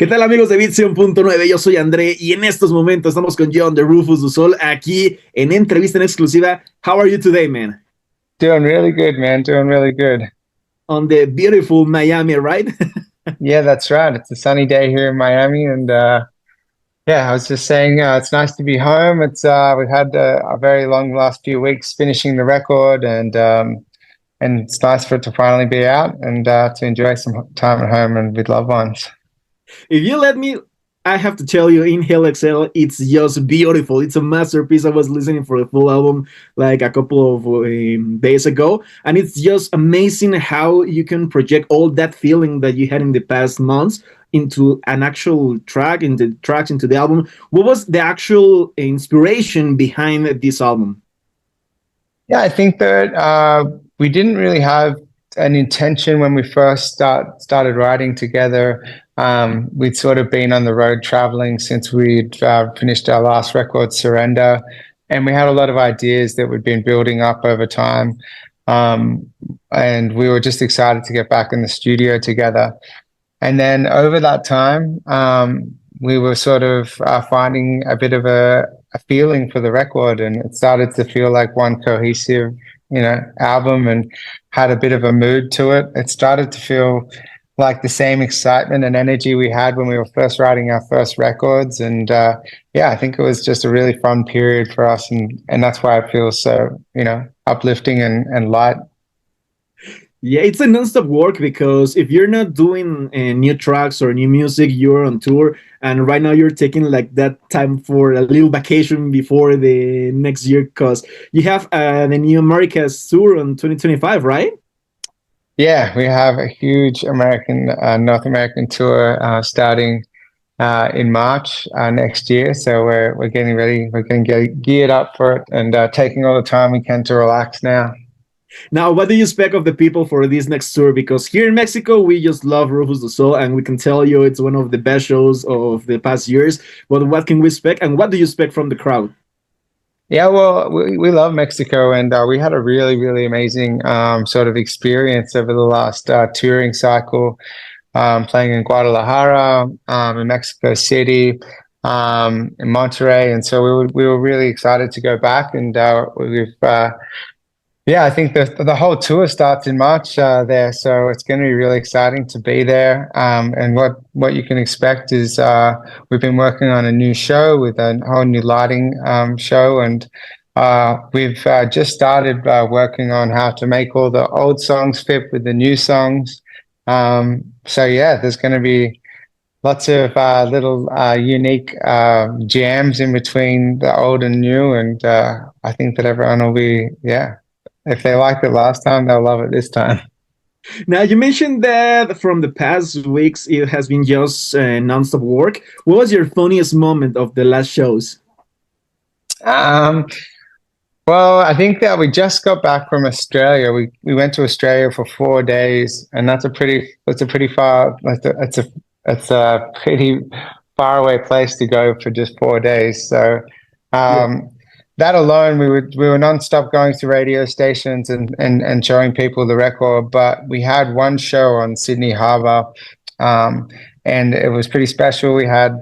¿Qué tal amigos de Bit100.9? Yo soy André y en estos momentos estamos con John de Rüfüs du Sol aquí en entrevista en exclusiva. How are you today, man? Doing really good, man. Doing really good. On the beautiful Miami, right? Yeah, that's right. It's a sunny day here in Miami, and yeah, I was just saying it's nice to be home. It's we've had a very long last few weeks finishing the record, and it's nice for it to finally be out and to enjoy some time at home and with loved ones. If you let me, I have to tell you, Inhale Excel, it's just beautiful. It's a masterpiece. I was listening for the full album like a couple of days ago, and it's just amazing how you can project all that feeling that you had in the past months into an actual track, into tracks, into the album. What was the actual inspiration behind this album? Yeah, I think that we didn't really have an intention when we first started writing together. We'd sort of been on the road traveling since we'd finished our last record, Surrender, and we had a lot of ideas that we'd been building up over time. And we were just excited to get back in the studio together. And then over that time, we were sort of finding a bit of a feeling for the record, and it started to feel like one cohesive, album, and had a bit of a mood to it. It started to feel like the same excitement and energy we had when we were first writing our first records. And yeah, I think it was just a really fun period for us, and that's why it feels so, uplifting and light. Yeah, it's a non-stop work because if you're not doing new tracks or new music, you're on tour, and right now you're taking like that time for a little vacation before the next year because you have the new America's tour on 2025, right? Yeah, we have a huge North American tour starting in March next year. So we're getting ready. We're getting geared up for it, and taking all the time we can to relax now. Now, what do you expect of the people for this next tour? Because here in Mexico, we just love Rufus du Sol, and we can tell you it's one of the best shows of the past years. But what can we expect, and what do you expect from the crowd? Yeah, well, we love Mexico, and we had a really, really amazing sort of experience over the last touring cycle, playing in Guadalajara, in Mexico City, in Monterrey, and so we were really excited to go back, and we've yeah, I think the whole tour starts in March there, so it's going to be really exciting to be there. And what you can expect is we've been working on a new show with a whole new lighting show, and we've just started working on how to make all the old songs fit with the new songs. So yeah, there's going to be lots of little unique jams in between the old and new, and I think that everyone will be, yeah. If they liked it last time, they'll love it this time. Now, you mentioned that from the past weeks, it has been just non-stop work. What was your funniest moment of the last shows? Um, well, I think that we just got back from Australia. We went to Australia for 4 days, and that's a pretty far it's a pretty far away place to go for just 4 days. So Yeah. that alone, we were nonstop going to radio stations and showing people the record. But we had one show on Sydney Harbour, and it was pretty special. We had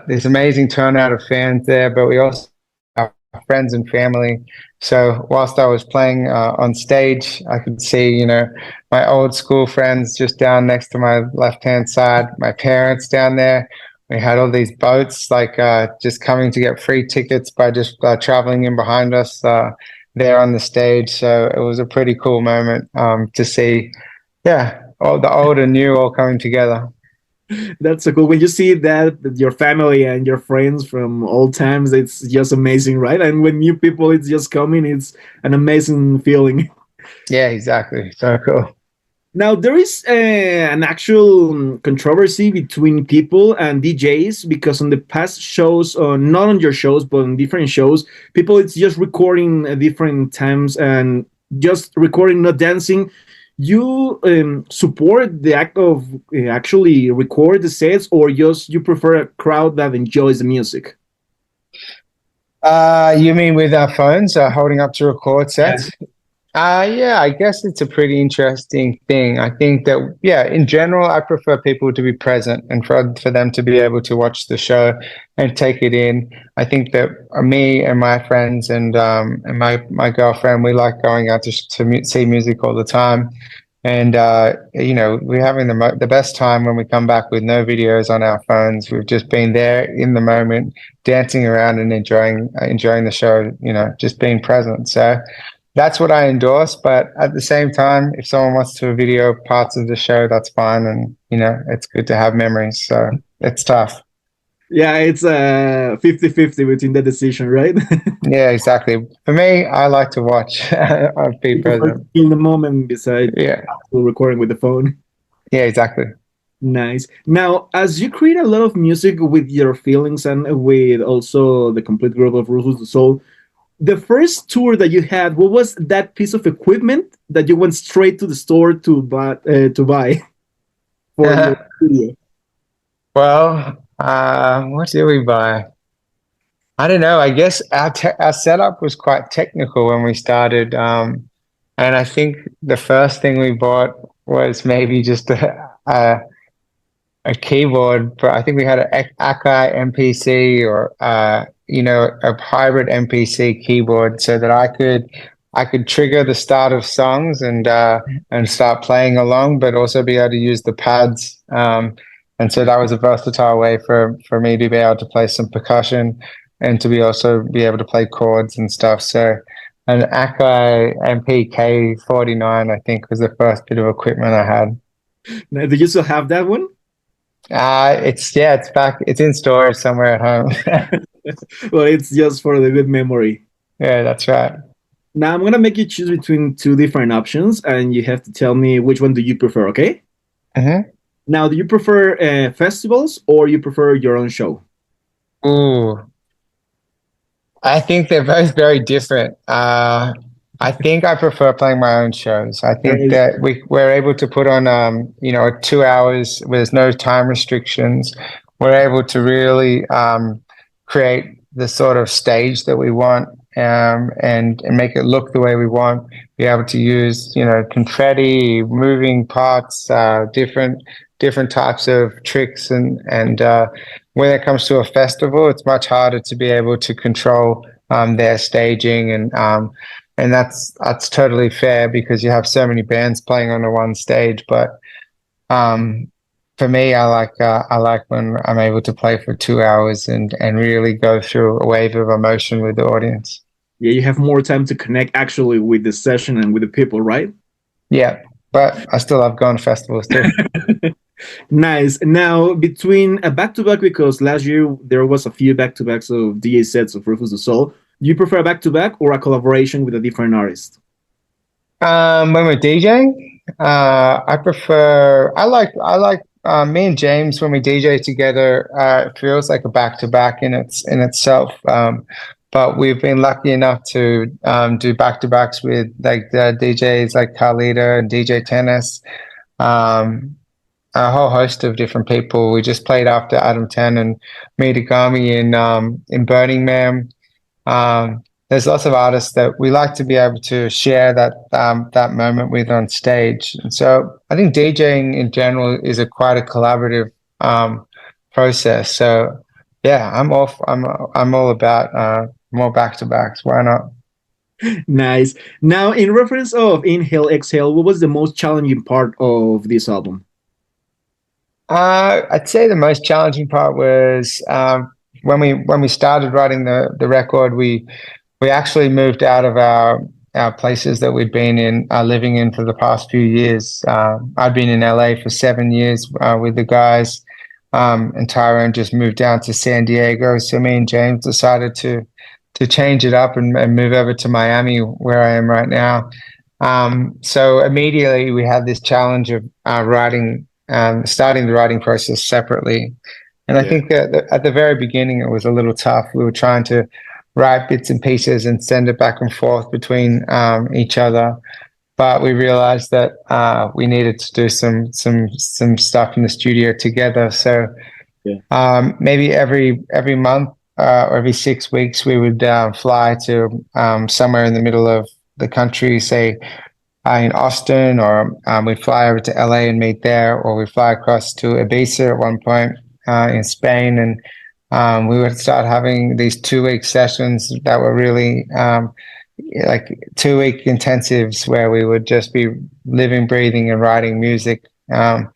this amazing turnout of fans there, but we also have friends and family. So whilst I was playing on stage, I could see, my old school friends just down next to my left-hand side, my parents down there. We had all these boats like just coming to get free tickets by just traveling in behind us there on the stage. So it was a pretty cool moment to see, yeah, all the old and new all coming together. That's so cool. When you see that your family and your friends from old times, it's just amazing, right? And when new people, it's just coming, it's an amazing feeling. Yeah, exactly. So cool. Now, there is an actual controversy between people and DJs because on the past shows, not on your shows, but on different shows, people it's just recording at different times and just recording, not dancing. You support the act of actually record the sets, or just you prefer a crowd that enjoys the music? You mean with our phones holding up to record sets? Yeah, I guess it's a pretty interesting thing. I think that, yeah, in general, I prefer people to be present and for them to be able to watch the show and take it in. I think that me and my friends and my girlfriend, we like going out to see music all the time. And you know, we're having the best time when we come back with no videos on our phones. We've just been there in the moment, dancing around and enjoying the show. You know, just being present. So that's what I endorse. But at the same time, if someone wants to video parts of the show, that's fine. And you know, it's good to have memories. So it's tough. Yeah, it's 50-50 between the decision, right? Yeah, exactly. For me, I like to watch. I'll be You prefer present. in the moment beside Yeah, actual recording with the phone. yeah, exactly. Nice. Now, as you create a lot of music with your feelings and with also the complete group of Rüfüs the Soul, the first tour that you had, what was that piece of equipment that you went straight to the store to buy for your studio? Well, what did we buy? I don't know. I guess our setup was quite technical when we started, and I think the first thing we bought was maybe just a keyboard. But I think we had an Akai MPC or you know, a hybrid MPC keyboard so that I could trigger the start of songs and start playing along, but also be able to use the pads. And so that was a versatile way for me to be able to play some percussion and to be also be able to play chords and stuff. So an Akai MPK 49, I think, was the first bit of equipment I had. Now, do you still have that one? It's yeah, it's back. It's in storage somewhere at home. Well, it's just for the good memory. Yeah, that's right. Now, I'm gonna make you choose between two different options, and you have to tell me which one do you prefer, okay? Hmm. Now, do you prefer festivals or you prefer your own show? Ooh, I think they're both very different. I think I prefer playing my own shows. I think Nice. that we're able to put on, you know, 2 hours. Where there's no time restrictions. We're able to really create the sort of stage that we want, and make it look the way we want. Be able to use, you know, confetti, moving parts, different types of tricks, and when it comes to a festival, it's much harder to be able to control their staging, and that's totally fair because you have so many bands playing on the one stage. But um, for me, I like when I'm able to play for 2 hours and really go through a wave of emotion with the audience. Yeah, you have more time to connect actually with the session and with the people, right? Yeah, but I still love going to festivals too. Nice. Now, between a back to back, because last year there was a few back to backs of DJ sets of Rufus the Soul, do you prefer a back to back or a collaboration with a different artist? When we're DJing, I like me and James when we DJ together. It feels like a back to back in itself. But we've been lucky enough to do back to backs with like the DJs like Carlita and DJ Tennis, um, a whole host of different people. We just played after Adam Ten and Mitagami in Burning Man. There's lots of artists that we like to be able to share that moment with on stage, and so I think DJing in general is a quite a collaborative um, process. So yeah, I'm all about more back to backs. Why not? Nice. Now, in reference of Inhale, Exhale, what was the most challenging part of this album? I'd say the most challenging part was when we started writing the record. We actually moved out of our places that we'd been in, living in for the past few years. I'd been in LA for 7 years with the guys, and Tyrone just moved down to San Diego. So me and James decided to change it up and move over to Miami, where I am right now. So immediately we had this challenge of starting the writing process separately. And I Yeah. think that at the very beginning, it was a little tough. We were trying to write bits and pieces and send it back and forth between each other. But we realized that we needed to do some stuff in the studio together. So Yeah. maybe every month or every 6 weeks, we would fly to somewhere in the middle of the country, say in Austin, or we'd fly over to LA and meet there, or we'd fly across to Ibiza at one point in Spain, and we would start having these 2 week sessions that were really like 2 week intensives where we would just be living, breathing, and writing music. And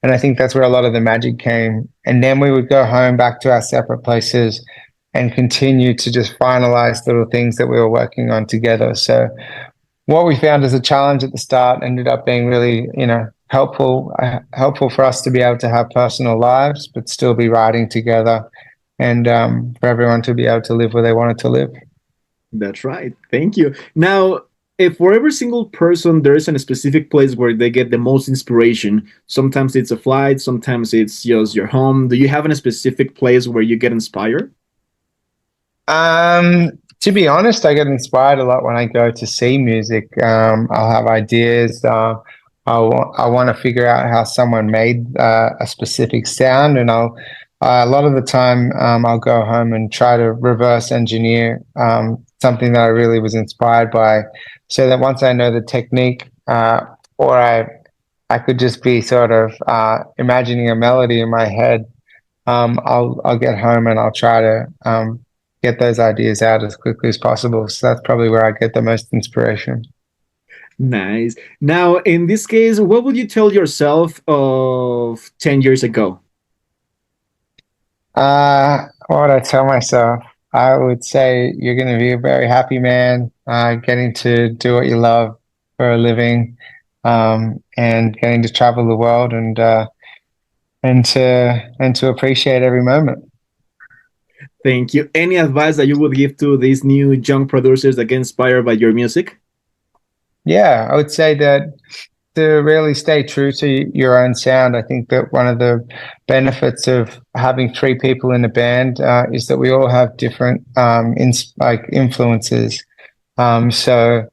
I think that's where a lot of the magic came. And then we would go home back to our separate places and continue to just finalize little things that we were working on together. So what we found as a challenge at the start ended up being really, helpful for us to be able to have personal lives, but still be writing together, and for everyone to be able to live where they wanted to live. That's right. Thank you. Now, if for every single person there is a specific place where they get the most inspiration, sometimes it's a flight, sometimes it's just your home. Do you have a specific place where you get inspired? To be honest, I get inspired a lot when I go to see music. I'll have ideas. I want to figure out how someone made a specific sound, and a lot of the time I'll go home and try to reverse engineer something that I really was inspired by, so that once I know the technique, or I could just be sort of imagining a melody in my head, I'll get home and I'll try to get those ideas out as quickly as possible. So that's probably where I get the most inspiration. Nice. Now, in this case, what would you tell yourself of 10 years ago? What would I tell myself? I would say you're going to be a very happy man, getting to do what you love for a living, and getting to travel the world, and to appreciate every moment. Thank you. Any advice that you would give to these new young producers that get inspired by your music? Yeah, I would say that to really stay true to your own sound. I think that one of the benefits of having three people in a band is that we all have different influences. So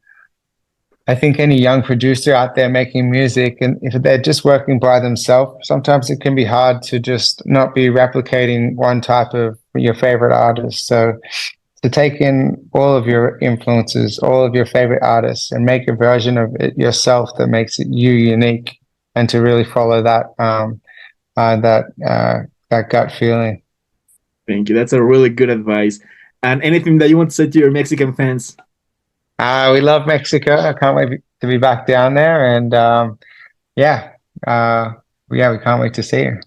I think any young producer out there making music, and if they're just working by themselves, sometimes it can be hard to just not be replicating one type of your favorite artist. So to take in all of your influences, all of your favorite artists, and make a version of it yourself that makes it you unique, and to really follow that gut feeling. Thank you. That's a really good advice. And anything that you want to say to your Mexican fans? We love Mexico. I can't wait to be back down there, and yeah, we can't wait to see you.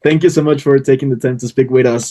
Thank you so much for taking the time to speak with us.